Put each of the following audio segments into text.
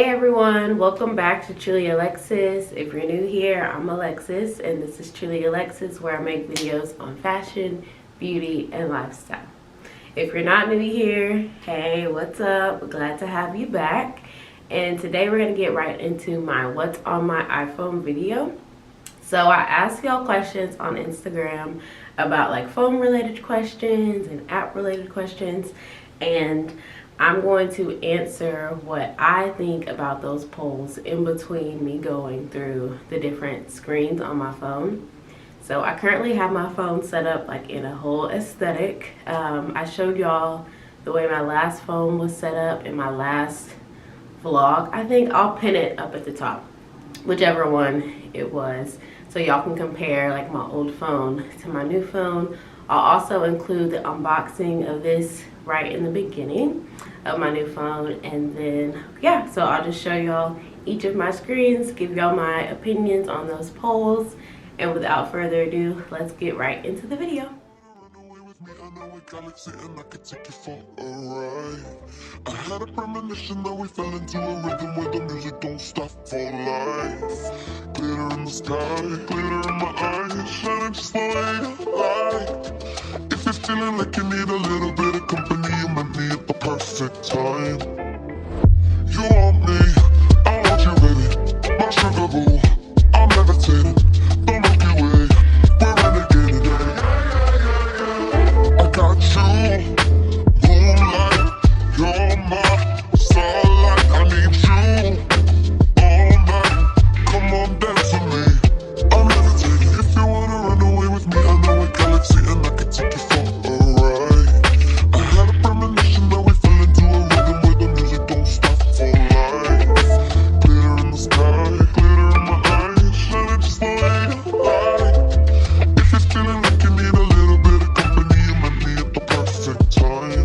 Hey everyone, welcome back to TrulyAlexus. If you're new here, I'm Alexus and this is TrulyAlexus, where I make videos on fashion, beauty, and lifestyle. If you're not new here, hey, what's up? Glad to have you back. And today we're going to get right into my what's on my iPhone video. So I asked y'all questions on Instagram about like phone related questions and app related questions, and I'm going to answer what I think about those polls in between me going through the different screens on my phone. So I currently have my phone set up like in a whole aesthetic. I showed y'all the way my last phone was set up in my last vlog. I think I'll pin it up at the top, whichever one it was, so y'all can compare like my old phone to my new phone. I'll also include the unboxing of this right in the beginning of my new phone, and then yeah, so I'll just show y'all each of my screens, give y'all my opinions on those polls, and without further ado, let's get right into the video. Galaxy and I could take you for a ride. I had a premonition that we fell into a rhythm where the music don't stop for life. Glitter in the sky, glitter in my eyes, shining just the way you like. If you're feeling like you need a little bit of company, you met me at the perfect time. You want me, I want you, baby. My sugar boo, I'm levitating. Don't look away, we're renegading. I got you, moonlight, you're my starlight. I need you all night. Come on, dance with me. I'm levitating. If you wanna run away with me, I know a galaxy and I can take you for a ride. I had a premonition that we fell into a rhythm where the music don't stop for life. Glitter in the sky, glitter in my eyes, shining just the way you like. If you're feeling like you need a little bit of company, you met me at the perfect time.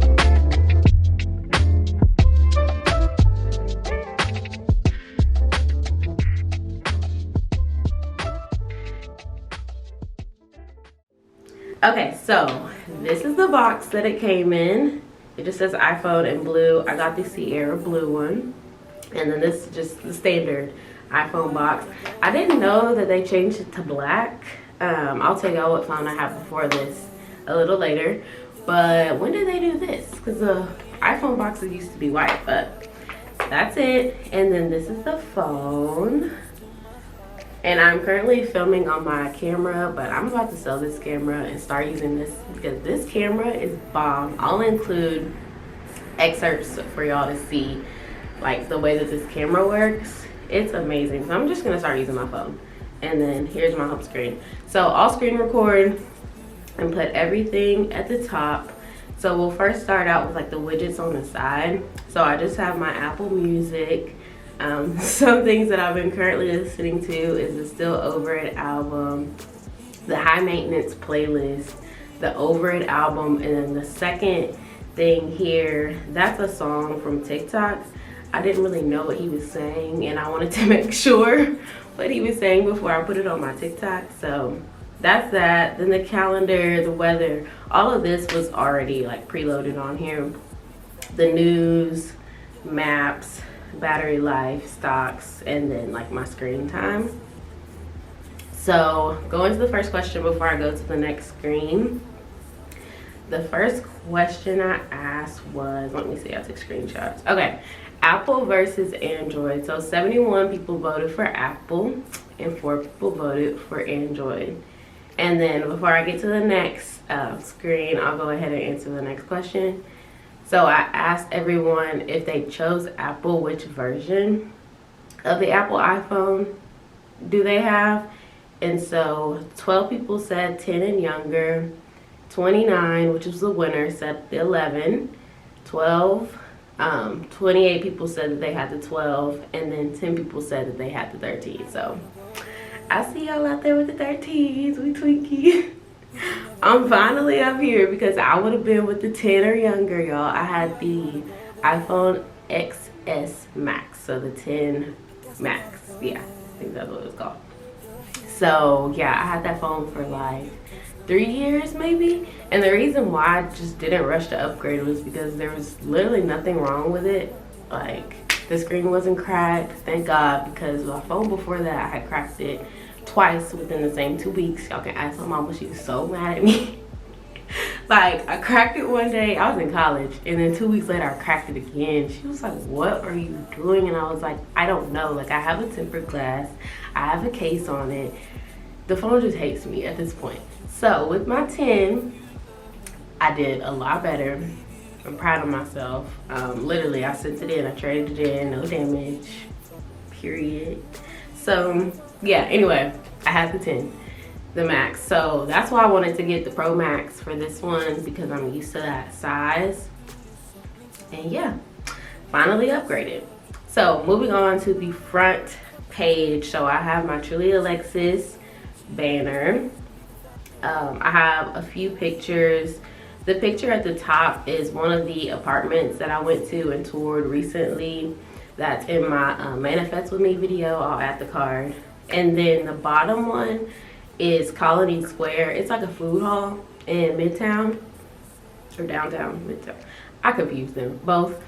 Okay, so this is the box that it came in. It just says iPhone in blue. I got the Sierra blue one, and then this is just the standard iPhone box. I didn't know that they changed it to black. I'll tell y'all what phone I had before this a little later, but when did they do this? Because the iPhone boxes used to be white, but that's it. And then this is the phone, and I'm currently filming on my camera, but I'm about to sell this camera and start using this because this camera is bomb. I'll include excerpts for y'all to see like the way that this camera works. It's amazing. So I'm just gonna start using my phone, and then here's my home screen. So I'll screen record and put everything at the top. So we'll first start out with like the widgets on the side. So I just have my Apple Music. Some things that I've been currently listening to is the Still Over It album, the High Maintenance playlist, the Over It album, and then the second thing here, that's a song from TikTok. I didn't really know what he was saying, and I wanted to make sure what he was saying before I put it on my TikTok. So that's that. Then the calendar, the weather, all of this was already like preloaded on here. The news, maps, battery life, stocks, and then like my screen time. So going to the first question before I go to the next screen. The first question I asked was, let me see, I took screenshots. Okay, Apple versus Android. So 71 people voted for Apple and 4 people voted for Android. And then before I get to the next screen, I'll go ahead and answer the next question. So I asked everyone if they chose Apple, which version of the Apple iPhone do they have? And so 12 people said 10 and younger, 29, which was the winner, said the 11, 12, 28 people said that they had the 12, and then 10 people said that they had the 13. So I see y'all out there with the 13s, we Twinkie. I'm finally up here because I would have been with the 10 or younger, y'all. I had the iPhone XS Max, so the 10 Max. Yeah, I think that's what it's called. So yeah, I had that phone for like 3 years maybe, and the reason why I just didn't rush to upgrade was because there was literally nothing wrong with it. Like, The screen wasn't cracked, thank God, because my phone before that, I had cracked it twice within the same 2 weeks. Y'all can ask my mama, she was so mad at me. Like, I cracked it one day, I was in college, and then 2 weeks later, I cracked it again. She was like, what are you doing? And I was like, I don't know. Like, I have a tempered glass, I have a case on it. The phone just hates me at this point. So, with my 10, I did a lot better. I'm proud of myself. Literally, I sent it in, I traded it in, no damage, period. So, yeah, anyway, I had the 10. The max. So that's why I wanted to get the Pro Max for this one, because I'm used to that size. And yeah, finally upgraded. So moving on to the front page. So I have my TrulyAlexus banner. I have a few pictures. The picture at the top is one of the apartments that I went to and toured recently. That's in my Manifest With Me video. I'll add the card. And then the bottom one is Colony Square. It's like a food hall in Midtown or downtown Midtown. I confuse them both.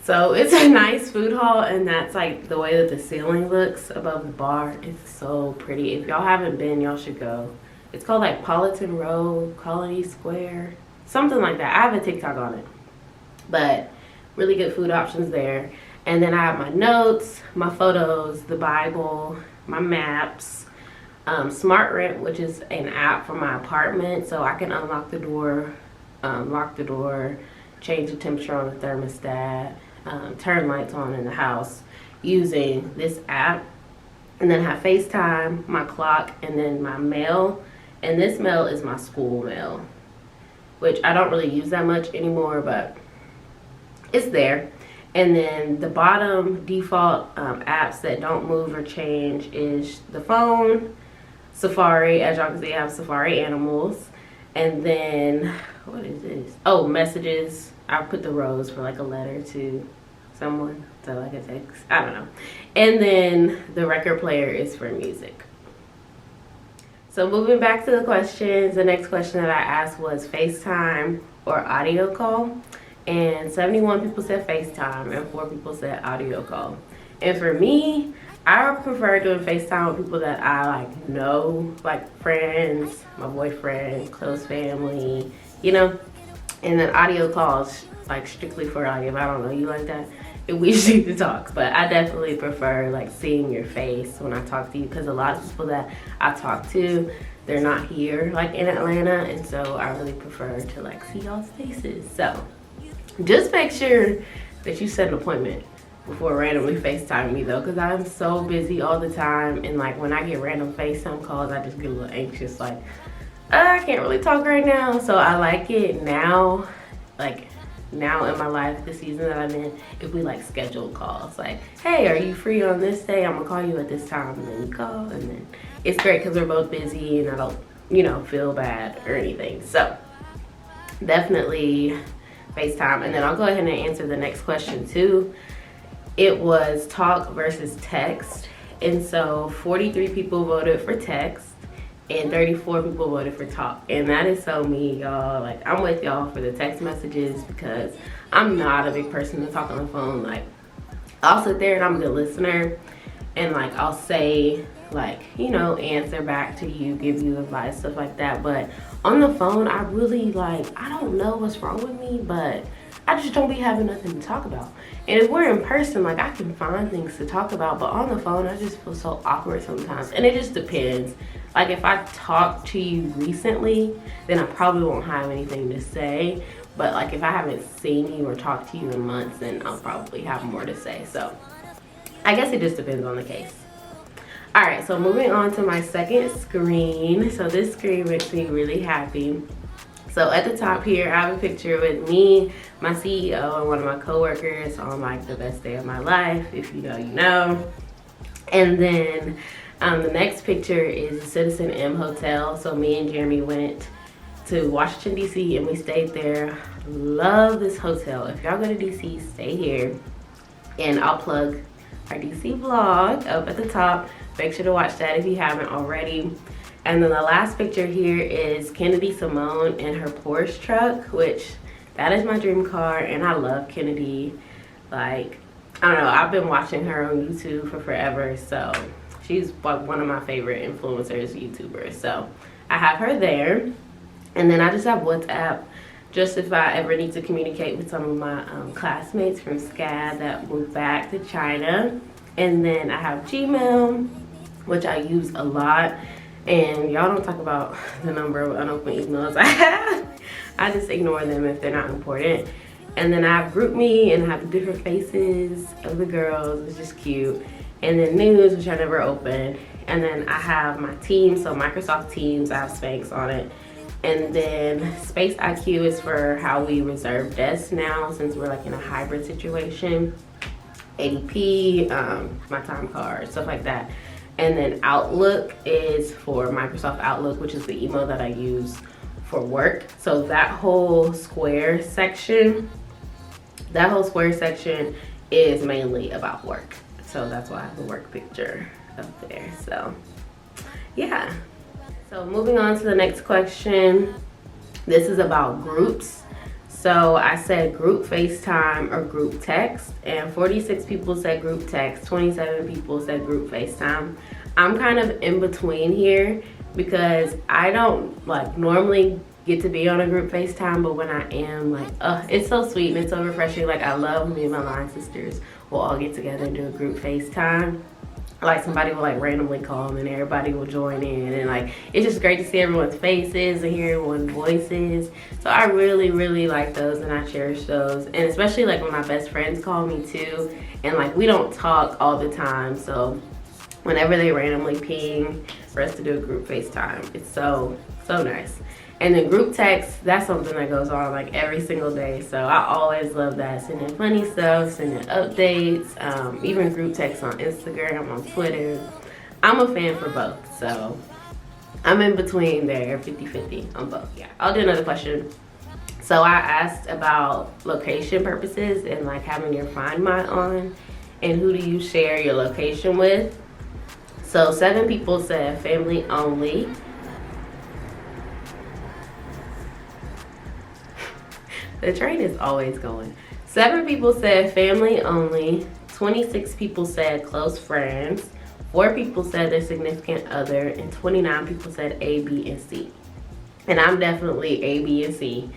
So it's a nice food hall, and that's like the way that the ceiling looks above the bar. It's so pretty. If y'all haven't been, y'all should go. It's called like Politan Road, Colony Square, something like that. I have a TikTok on it, but really good food options there. And then I have my notes, my photos, the Bible, my maps, Smart Rent, which is an app for my apartment, so I can unlock the door, lock the door, change the temperature on the thermostat, turn lights on in the house using this app. And then I have FaceTime, my clock, and then my mail. And this mail is my school mail, which I don't really use that much anymore, but it's there. And then the bottom default apps that don't move or change is the phone, Safari. As y'all can see, I have Safari Animals. And then, what is this? Oh, messages. I put the rose for like a letter to someone, so like a text. I don't know. And then the record player is for music. So moving back to the questions, the next question that I asked was FaceTime or audio call. And 71 people said FaceTime and 4 people said audio call. And for me, I prefer doing FaceTime with people that I like know, like friends, my boyfriend, close family, you know. And then audio calls, like strictly for like if I don't know you like that, if we just need to talk. But I definitely prefer like seeing your face when I talk to you, because a lot of people that I talk to, they're not here like in Atlanta, and so I really prefer to like see y'all's faces. So just make sure that you set an appointment before randomly FaceTime me though, because I'm so busy all the time, and like when I get random FaceTime calls, I just get a little anxious, like I can't really talk right now. So I like it now, like now in my life, the season that I'm in, if we like scheduled calls, like, hey, are you free on this day? I'm gonna call you at this time, and then you call, and then it's great because we're both busy and I don't, you know, feel bad or anything. So definitely FaceTime. And then I'll go ahead and answer the next question too. It was talk versus text, and so 43 people voted for text and 34 people voted for talk. And that is so me, y'all. Like, I'm with y'all for the text messages, because I'm not a big person to talk on the phone. Like, I'll sit there and I'm a good listener, and like I'll say, like, you know, answer back to you, give you advice, stuff like that. But on the phone, I really, like, I don't know what's wrong with me, but I just don't be having nothing to talk about. And if we're in person, like, I can find things to talk about, but on the phone, I just feel so awkward sometimes. And it just depends. Like, if I talk to you recently, then I probably won't have anything to say. But like, if I haven't seen you or talked to you in months, then I'll probably have more to say. So I guess it just depends on the case. All right, so moving on to my second screen. So this screen makes me really happy. So at the top here, I have a picture with me, my CEO, and one of my coworkers on like the best day of my life. If you know, you know. And then the next picture is the Citizen M Hotel. So me and Jeremy went to Washington, D.C. and we stayed there. Love this hotel. If y'all go to D.C., stay here. And I'll plug our D.C. vlog up at the top. Make sure to watch that if you haven't already. And then the last picture here is Kennedy Simone in her Porsche truck, which that is my dream car, and I love Kennedy. Like, I don't know, I've been watching her on YouTube for forever, so she's like one of my favorite influencers, YouTubers. So I have her there. And then I just have WhatsApp, just if I ever need to communicate with some of my classmates from SCAD that moved back to China. And then I have Gmail, which I use a lot. And y'all don't talk about the number of unopened emails I have. I just ignore them if they're not important. And then I have GroupMe and I have the different faces of the girls. It's just cute. And then News, which I never open. And then I have my Teams, so Microsoft Teams. I have Spanx on it. And then Space IQ is for how we reserve desks now, since we're like in a hybrid situation. ADP, my time card, stuff like that. And then Outlook is for Microsoft Outlook, which is the email that I use for work. So that whole square section is mainly about work. So that's why I have the work picture up there. So yeah. So moving on to the next question. This is about groups. So I said group FaceTime or group text, and 46 people said group text, 27 people said group FaceTime. I'm kind of in between here because I don't like normally get to be on a group FaceTime, but when I am, like, it's so sweet and it's so refreshing. Like, I love when me and my line sisters will all get together and do a group FaceTime. Like, somebody will like randomly call and everybody will join in, and like it's just great to see everyone's faces and hear everyone's voices. So I really, really like those and I cherish those. And especially like when my best friends call me too, and like we don't talk all the time, so whenever they randomly ping for us to do a group FaceTime, it's so nice. And then group text, that's something that goes on like every single day. So I always love that. Sending funny stuff, sending updates, even group text on Instagram, on Twitter. I'm a fan for both. So I'm in between there, 50-50 on both. Yeah, I'll do another question. So I asked about location purposes and like having your Find My on, and who do you share your location with? So 7 people said family only. The train is always going. 7 people said family only. 26 people said close friends. 4 people said their significant other. And 29 people said A, B, and C. And I'm definitely A, B, and C.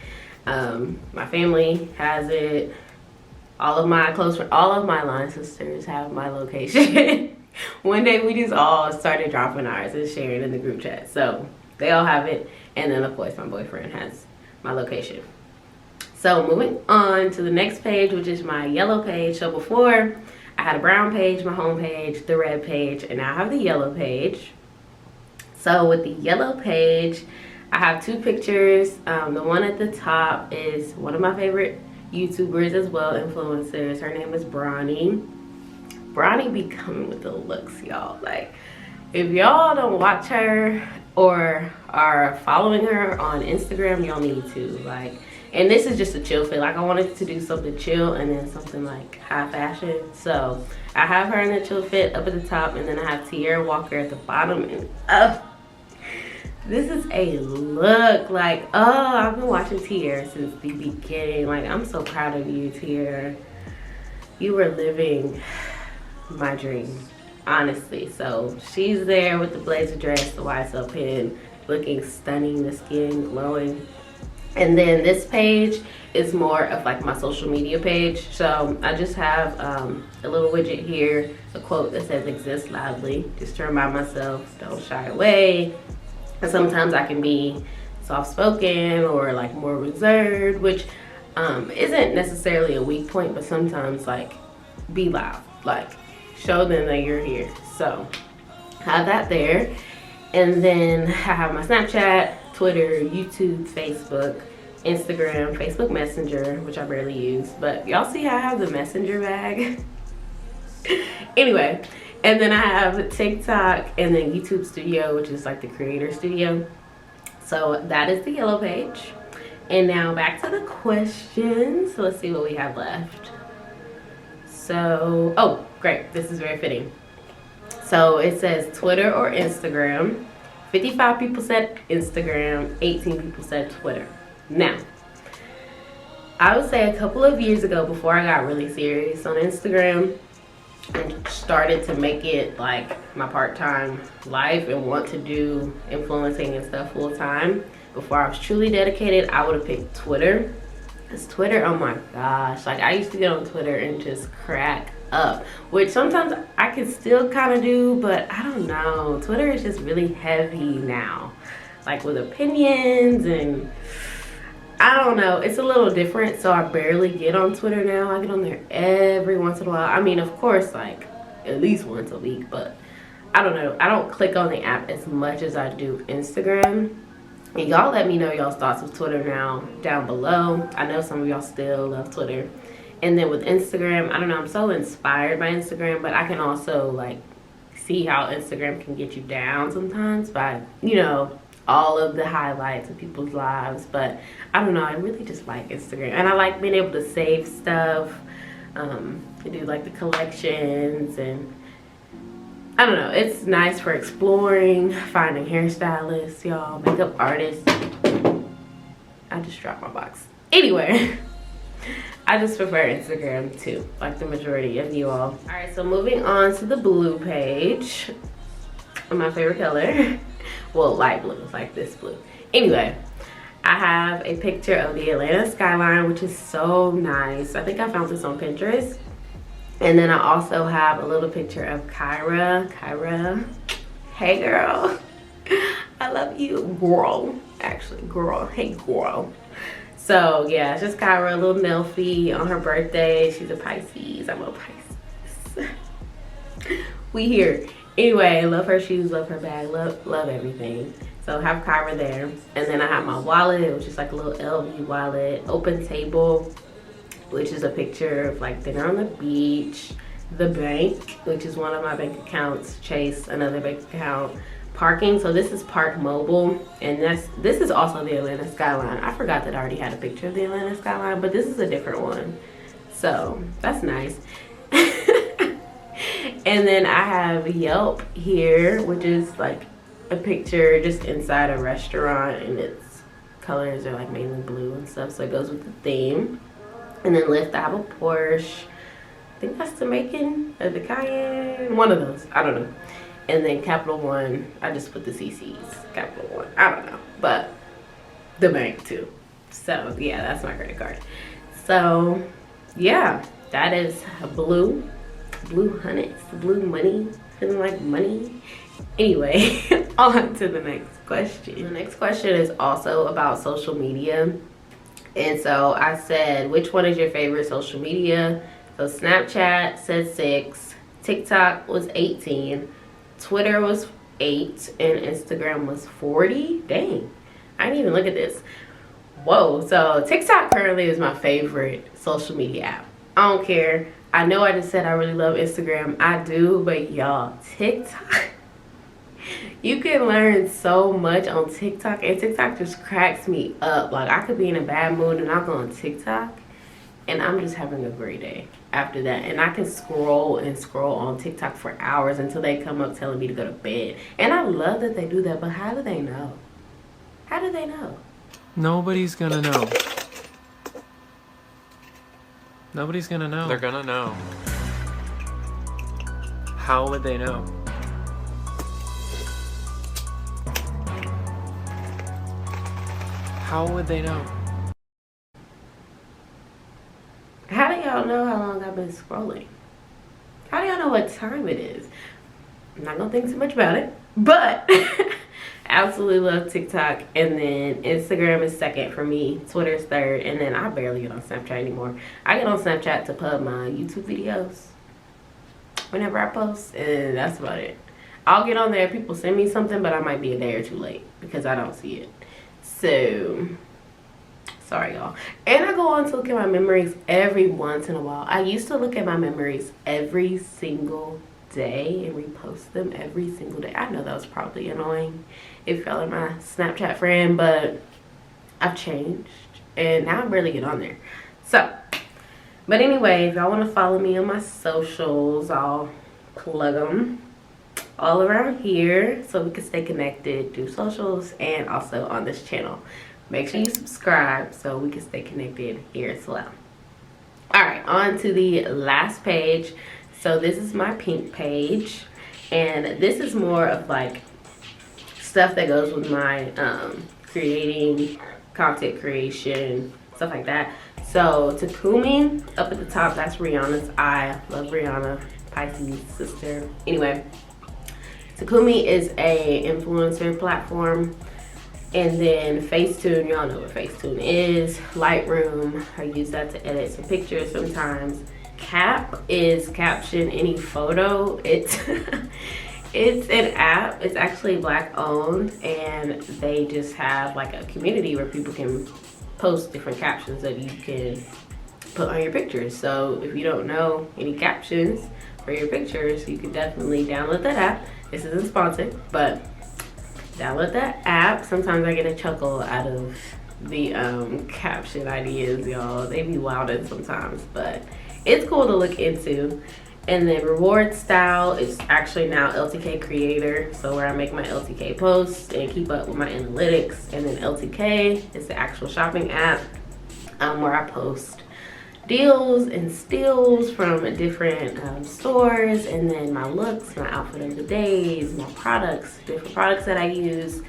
My family has it. All of my close friends, all of my line sisters have my location. One day we just all started dropping ours and sharing in the group chat. So they all have it. And then of course my boyfriend has my location. So moving on to the next page, which is my yellow page. So before I had a brown page, my home page, the red page, and now I have the yellow page. So with the yellow page, I have 2 pictures. The one at the top is one of my favorite YouTubers as well, influencers. Her name is Bronny. Bronny be coming with the looks, y'all. Like, if y'all don't watch her or are following her on Instagram, y'all need to. Like, and this is just a chill fit. Like, I wanted to do something chill and then something like high fashion. So I have her in a chill fit up at the top, and then I have Tierra Walker at the bottom. And this is a look. Like, I've been watching Tierra since the beginning. Like, I'm so proud of you, Tierra. You were living my dream, honestly. So she's there with the blazer dress, the YSL pin, looking stunning, the skin glowing. And then this page is more of like my social media page. So I just have a little widget here, a quote that says exist loudly, just to remind myself, don't shy away. And sometimes I can be soft-spoken or like more reserved, which isn't necessarily a weak point, but sometimes like be loud, like show them that you're here. So have that there. And then I have my Snapchat, Twitter, YouTube, Facebook, Instagram, Facebook Messenger, which I barely use, but y'all see how I have the Messenger bag? Anyway, and then I have TikTok and then YouTube Studio, which is like the creator studio. So that is the yellow page. And now back to the questions. So let's see what we have left. So, oh, great. This is very fitting. So it says Twitter or Instagram. 55 people said Instagram, 18 people said Twitter. Now, I would say a couple of years ago, before I got really serious on Instagram and started to make it like my part-time life and want to do influencing and stuff full-time, before I was truly dedicated, I would have picked Twitter. Because Twitter, oh my gosh, like I used to get on Twitter and just crack up, which sometimes I can still kind of do, but I don't know, Twitter is just really heavy now, like with opinions, and I don't know, it's a little different. So I barely get on Twitter now. I get on there every once in a while. I mean, of course, like at least once a week, but I don't know, I don't click on the app as much as I do Instagram. And y'all let me know y'all's thoughts of Twitter now down below. I know some of y'all still love Twitter. And then with Instagram, I don't know, I'm so inspired by Instagram, but I can also like see how Instagram can get you down sometimes by, you know, all of the highlights of people's lives. But I don't know, I really just like Instagram. And I like being able to save stuff, to do like the collections, and I don't know, it's nice for exploring, finding hairstylists, y'all, makeup artists. I just dropped my box. Anyway, I just prefer Instagram too, like the majority of you all. All right, so moving on to the blue page, my favorite color. Well, light blue, it's like this blue. Anyway, I have a picture of the Atlanta skyline, which is so nice. I think I found this on Pinterest. And then I also have a little picture of Kyra. Kyra, hey girl. I love you, girl. Actually, girl, hey girl. So yeah, it's just Kyra, a little Nelfie on her birthday. She's a Pisces, I'm a Pisces. We here. Anyway, love her shoes, love her bag, love everything. So I have Kyra there. And then I have my wallet, which is like a little LV wallet. Open table, which is a picture of like dinner on the beach. The bank, which is one of my bank accounts. Chase, another bank account. Parking, so this is Park Mobile, and this is also the Atlanta skyline. I forgot that I already had a picture of the Atlanta skyline, but this is a different one. So that's nice. And then I have Yelp here, which is like a picture just inside a restaurant, and its colors are like mainly blue and stuff, so it goes with the theme. And then Lyft, I have a Porsche. I think that's the Macon or the Cayenne, one of those, I don't know. And then Capital One, I just put the CC's, Capital One, I don't know, but the bank too. So yeah, that's my credit card. So yeah, that is a blue hundreds, blue money, feeling like money. Anyway, on to the next question. The next question is also about social media. And so I said, which one is your favorite social media? So Snapchat said 6, TikTok was 18, Twitter was 8, and Instagram was 40. Dang, I didn't even look at this. Whoa, so TikTok currently is my favorite social media app. I don't care. I know I just said I really love Instagram. I do, but y'all, TikTok, you can learn so much on TikTok, and TikTok just cracks me up. Like, I could be in a bad mood and I'll go on TikTok and I'm just having a great day after that. And I can scroll and scroll on TikTok for hours until they come up telling me to go to bed. And I love that they do that, but how do they know? How do they know? Nobody's gonna know. Nobody's gonna know. They're gonna know. How would they know? How would they know? How do y'all know how long I've been scrolling? How do y'all know what time it is? I'm not gonna think too much about it, but absolutely love TikTok. And then Instagram is second for me, Twitter's third, and then I barely get on Snapchat anymore. I get on Snapchat to pub my YouTube videos whenever I post, and that's about it. I'll get on there, people send me something, but I might be a day or two late because I don't see it. So sorry y'all. And I go on to look at my memories every once in a while. I used to look at my memories every single day and repost them every single day. I know that was probably annoying if y'all are my Snapchat friend, but I've changed and now I barely get on there. So, but anyway, if y'all want to follow me on my socials, I'll plug them all around here so we can stay connected, do socials, and also on this channel. make sure you subscribe so we can stay connected here as well. All right, on to the last page. So this is my pink page, and this is more of like stuff that goes with my creating, content creation, stuff like that. So Takumi up at the top, that's Rihanna's eye. Love Rihanna, Pisces sister. Anyway, Takumi is a influencer platform. And then Facetune, y'all know what Facetune is. Lightroom, I use that to edit some pictures sometimes. Cap is caption any photo. It's it's an app. It's actually Black owned, and they just have like a community where people can post different captions that you can put on your pictures. So if you don't know any captions for your pictures, you can definitely download that app. This isn't sponsored, but download that app. Sometimes I get a chuckle out of the caption ideas, y'all. They be wildin' sometimes, but it's cool to look into. And then reward style is actually now LTK creator, so where I make my LTK posts and keep up with my analytics. And then LTK is the actual shopping app where I post deals and steals from different stores, and then my looks, my outfit of the days, my products, different products that I use,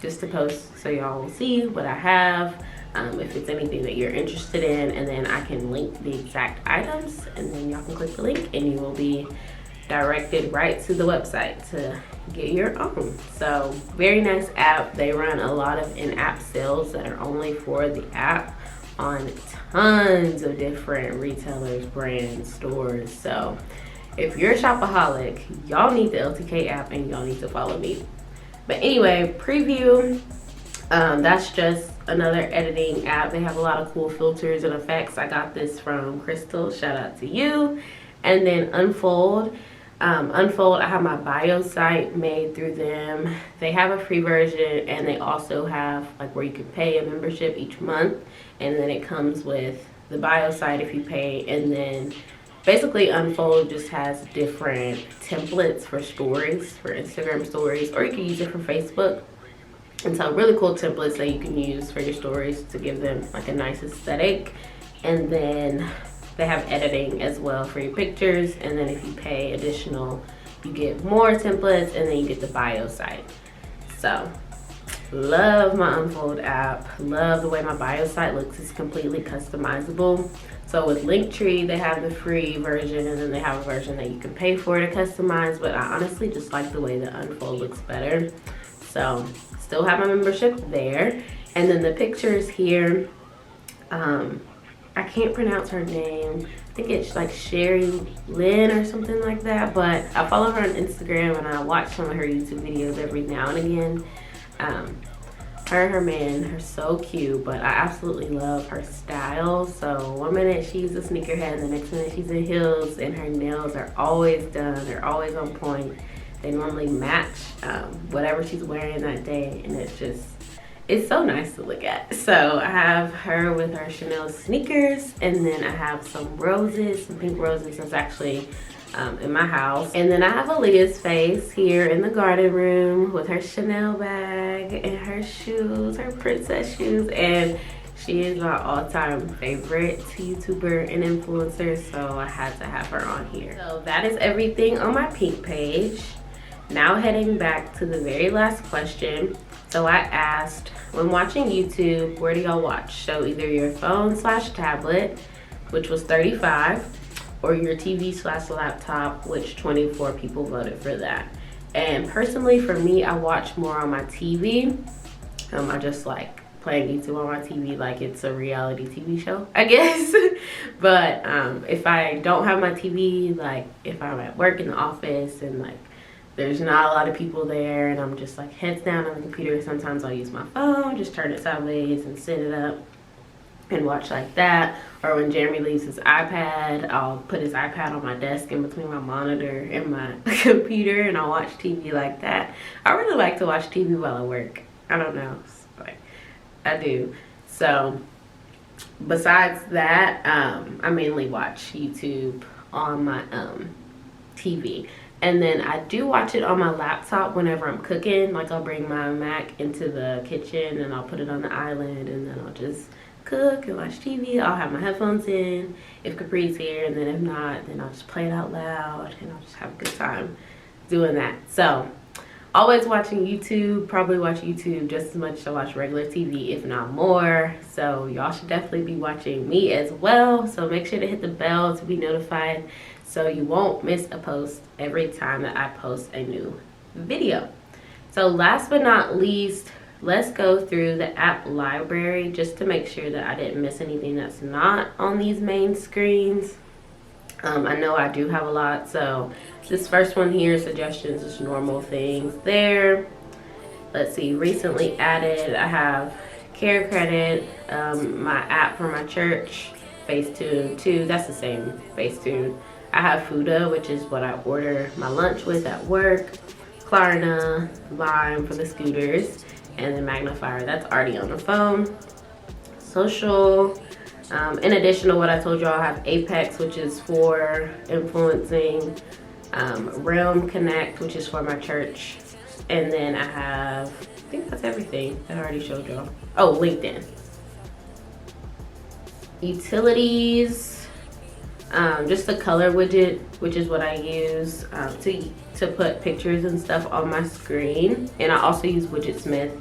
just to post so y'all will see what I have, if it's anything that you're interested in, and then I can link the exact items, and then y'all can click the link and you will be directed right to the website to get your own. So very nice app. They run a lot of in-app sales that are only for the app on tons of different retailers, brands, stores. So if you're a shopaholic, y'all need the LTK app and y'all need to follow me. But anyway, preview, that's just another editing app. They have a lot of cool filters and effects. I got this from Crystal, shout out to you. And then Unfold. Unfold, I have my bio site made through them. They have a free version, and they also have like where you can pay a membership each month, and then it comes with the bio site if you pay. And then basically Unfold just has different templates for stories, for Instagram stories, or you can use it for Facebook. And so really cool templates that you can use for your stories to give them like a nice aesthetic. And then they have editing as well for your pictures, and then if you pay additional, you get more templates, and then you get the bio site. So love my Unfold app. Love the way my bio site looks. It's completely customizable. So with Linktree, they have the free version, and then they have a version that you can pay for to customize, but I honestly just like the way the Unfold looks better. So still have my membership there. And then the pictures here, I can't pronounce her name. I think it's like Sherry Lynn or something like that, but I follow her on Instagram and I watch some of her YouTube videos every now and again. Her and her man are so cute, but I absolutely love her style. So one minute she's a sneakerhead, and the next minute she's in heels, and her nails are always done. They're always on point. They normally match whatever she's wearing that day, and it's so nice to look at. So I have her with her Chanel sneakers, and then I have some roses, some pink roses that's actually in my house. And then I have Aaliyah's face here in the garden room with her Chanel bag and her shoes, her princess shoes. And she is my all-time favorite YouTuber and influencer, so I had to have her on here. So that is everything on my pink page. Now heading back to the very last question. So I asked, when watching YouTube, where do y'all watch? So either your phone/tablet, which was 35, or your TV/laptop, which 24 people voted for that. And personally for me, I watch more on my TV. I just like playing YouTube on my TV like it's a reality TV show, I guess. But if I don't have my TV, like if I'm at work in the office and like there's not a lot of people there and I'm just like heads down on the computer, sometimes I'll use my phone, just turn it sideways and sit it up and watch like that. Or when Jeremy leaves his iPad, I'll put his iPad on my desk in between my monitor and my computer, and I'll watch TV like that. I really like to watch TV while I work. I don't know, like I do. So besides that, I mainly watch YouTube on my TV. And then I do watch it on my laptop whenever I'm cooking. Like I'll bring my Mac into the kitchen and I'll put it on the island, and then I'll just cook and watch TV. I'll have my headphones in if Capri's here, and then if not, then I'll just play it out loud and I'll just have a good time doing that. So always watching YouTube, probably watch YouTube just as much to watch regular TV, if not more. So y'all should definitely be watching me as well. So make sure to hit the bell to be notified so you won't miss a post every time that I post a new video. So last but not least, let's go through the app library just to make sure that I didn't miss anything that's not on these main screens. I know I do have a lot, so this first one here, suggestions, is normal things there. Let's see, recently added, I have Care Credit, my app for my church, Facetune 2, that's the same Facetune. I have Fuda, which is what I order my lunch with at work, Klarna, Lime for the scooters, and then Magnifier, that's already on the phone. Social, in addition to what I told y'all, I have Apex, which is for influencing, Realm Connect, which is for my church, and then I have, I think that's everything that I already showed y'all. Oh, LinkedIn. Utilities, just the color widget, which is what I use to put pictures and stuff on my screen, and I also use Widgetsmith.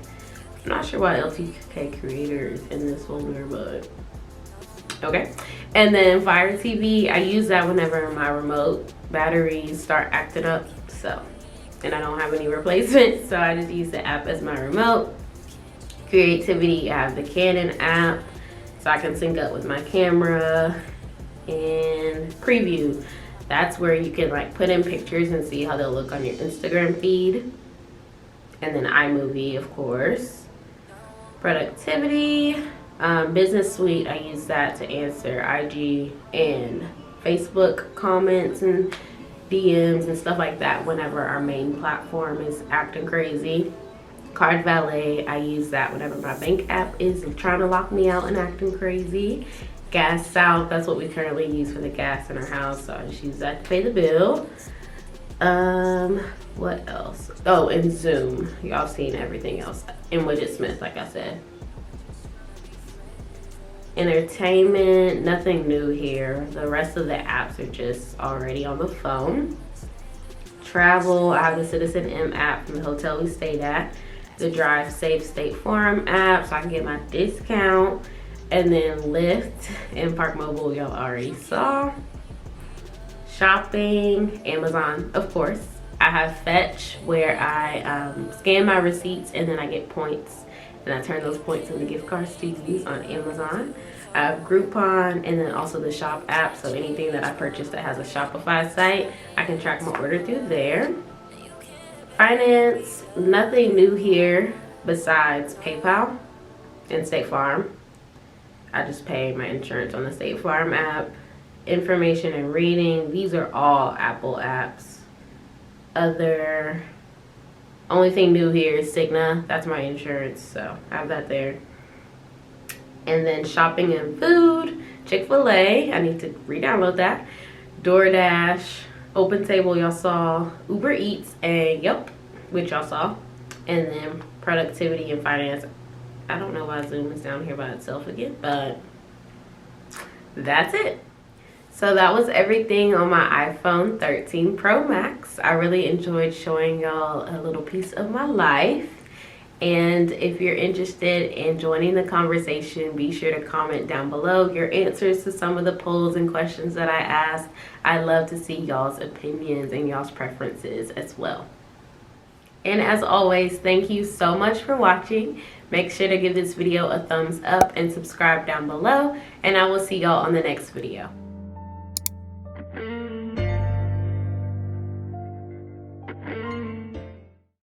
I'm not sure why LTK Creator is in this folder, but okay. And then Fire TV, I use that whenever my remote batteries start acting up, so, and I don't have any replacements, so I just use the app as my remote. Creativity, I have the Canon app, so I can sync up with my camera. And Preview, that's where you can like put in pictures and see how they'll look on your Instagram feed. And then iMovie, of course. Productivity, Business Suite, I use that to answer IG and Facebook comments and DMs and stuff like that whenever our main platform is acting crazy. Card Valet, I use that whenever my bank app is trying to lock me out and acting crazy. Gas South, that's what we currently use for the gas in our house, so I just use that to pay the bill. What else? Oh, and Zoom. Y'all seen everything else. And Widgetsmith, like I said. Entertainment, nothing new here. The rest of the apps are just already on the phone. Travel, I have the Citizen M app from the hotel we stayed at. The Drive Safe State Farm app, so I can get my discount. And then Lyft and Park Mobile, y'all already saw. Shopping, Amazon, of course. I have Fetch, where I scan my receipts and then I get points. And I turn those points into gift cards to use on Amazon. I have Groupon, and then also the Shop app. So anything that I purchase that has a Shopify site, I can track my order through there. Finance, nothing new here besides PayPal and State Farm. I just pay my insurance on the State Farm app. Information and reading, these are all Apple apps. Only thing new here is Cigna, that's my insurance, so I have that there. And then shopping and food, Chick-fil-A, I need to re-download that. DoorDash, OpenTable, y'all saw. Uber Eats, and Yelp, which y'all saw. And then productivity and finance. I don't know why Zoom is down here by itself again, but that's it. So that was everything on my iPhone 13 Pro Max. I really enjoyed showing y'all a little piece of my life. And if you're interested in joining the conversation, be sure to comment down below your answers to some of the polls and questions that I asked. I love to see y'all's opinions and y'all's preferences as well. And as always, thank you so much for watching. Make sure to give this video a thumbs up and subscribe down below. And I will see y'all on the next video.